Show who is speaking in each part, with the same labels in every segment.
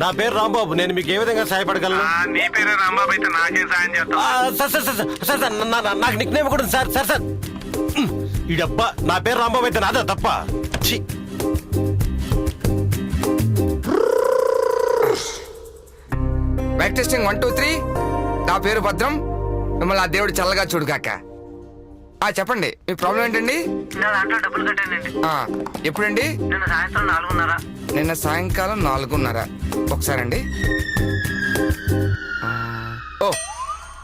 Speaker 1: నా పేరు రాంబాబు. నేను మీకు ఏ విధంగా సహాయపడగలను?
Speaker 2: నీ పేరే రాంబాబు అయితే నాకేం సాయం చేస్తావు?
Speaker 1: Sir sir sir sir sir నాకు నిక్ నేమ్ కూడా ఉంది సార్. సార్ సార్ ఈ డబ్బా నా పేరు రాంబాబు అయితే నాదే తప్ప. ఛీ.
Speaker 3: Back testing 1 2 3. నా పేరు భద్రం. మిమ్మల్ని ఆ దేవుడు చల్లగా చూడుగాక. చెప్పండి, మీ ప్రాబ్లం ఏంటండి?
Speaker 2: నా దాంట్లో డబ్బులు కట్టానండి.
Speaker 3: ఎప్పుడండి?
Speaker 2: నిన్న సాయంత్రం 4:30.
Speaker 3: నిన్న సాయంకాలం 4:30. ఒకసారండి. ఓ,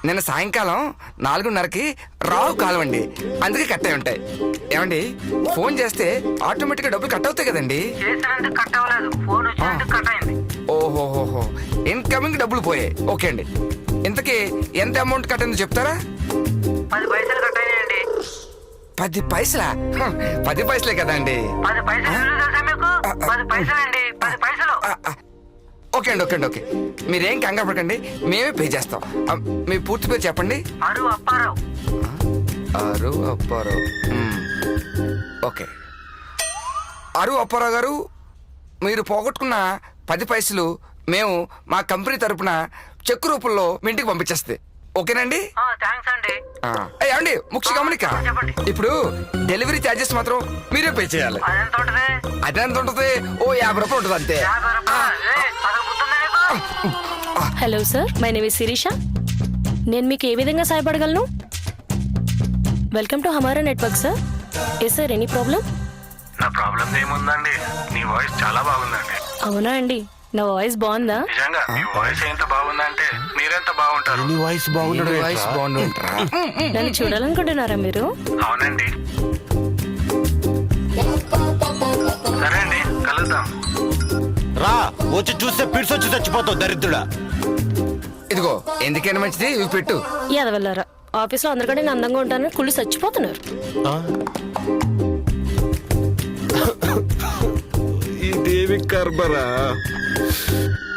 Speaker 3: నిన్న సాయంకాలం 4:30కి రావు కాలవండి, అందుకే కట్ అయి ఉంటాయి. ఏమండి, ఫోన్ చేస్తే ఆటోమేటిక్గా డబ్బులు కట్ అవుతాయి కదండి?
Speaker 2: చేసినందుకు కట్ అవ్వలేదు, ఫోన్ వచ్చినందుకు కట్ అయింది.
Speaker 3: ఓహోహోహో, ఇన్కమింగ్ డబ్బులు పోయాయి. ఓకే అండి, ఇంతకీ ఎంత అమౌంట్ కట్ అయిందో చెప్తారా?
Speaker 2: 10 పైసలు కట్ అయ్యాయండి.
Speaker 3: 10 పైసలా? 10 పైసలే కదా అండి.
Speaker 2: 10 పైసలు విలువ తెలుసా మీకు? 10 పైసలండి, 10 పైసలు.
Speaker 3: ఓకే అండి, ఓకే అండి, ఓకే. మీరేం కంగారు పడకండి, మేమే పే చేస్తాం. మీ పూర్తి పేరు చెప్పండి.
Speaker 2: అరు అప్పారావు.
Speaker 3: అరు అప్పారావు. ఓకే. అరు అప్పారావు గారు, మీరు పోగొట్టుకున్న 10 పైసలు మేము మా కంపెనీ తరపున చెక్ రూపంలో మీ ఇంటికి పంపించేస్తే ఓకేనండి?
Speaker 2: థ్యాంక్స్ అండి.
Speaker 3: ఏమండి, ముఖ్య గమనిక,
Speaker 2: చెప్పండి.
Speaker 3: ఇప్పుడు డెలివరీ ఛార్జెస్ మాత్రం మీరే పే చేయాలి.
Speaker 2: అదెంత ఉంటది?
Speaker 3: అదెంత ఉంటుంది? ఓ 50 రూపాయలు ఉంటుంది అంతే.
Speaker 2: 50 రూపాయలు. అసలు గుర్తుందా నీకు?
Speaker 4: Hello sir, my name is Shirisha. నేను మీకు ఏ విధంగా సహాయపడగలను? వెల్కమ్ టు హమారా network sir. Yes sir, any problem?
Speaker 2: నా ప్రాబ్లం ఏముందండి, నీ వాయిస్ చాలా బాగుందండి.
Speaker 4: అవునా అండి, నా వాయిస్ బాగుందా?
Speaker 2: నిజంగా మీ వాయిస్ ఎంత బాగుందంటే మీరెంత బాగుంటారు.
Speaker 1: నీ వాయిస్ బాగుండడు
Speaker 3: మీ వాయిస్ బాగుంటుంటారా?
Speaker 4: నన్ను చూడాలనుకుంటున్నారా మీరు?
Speaker 2: అవునండి. సరే అండి, కలుద్దాం.
Speaker 1: రా, వచ్చి చూస్తే పిడిసి వచ్చి చచ్చిపోతావు దరిద్రుడా.
Speaker 3: ఇదిగో, ఎందుకైనా మంచిది ఇవి పెట్టు.
Speaker 4: ఎదవల్లారా, ఆఫీస్లో అందరికంటే నేను అందంగా ఉంటానని కుళ్ళు చచ్చిపోతున్నారు.
Speaker 1: ఈ దేవి కర్బరా.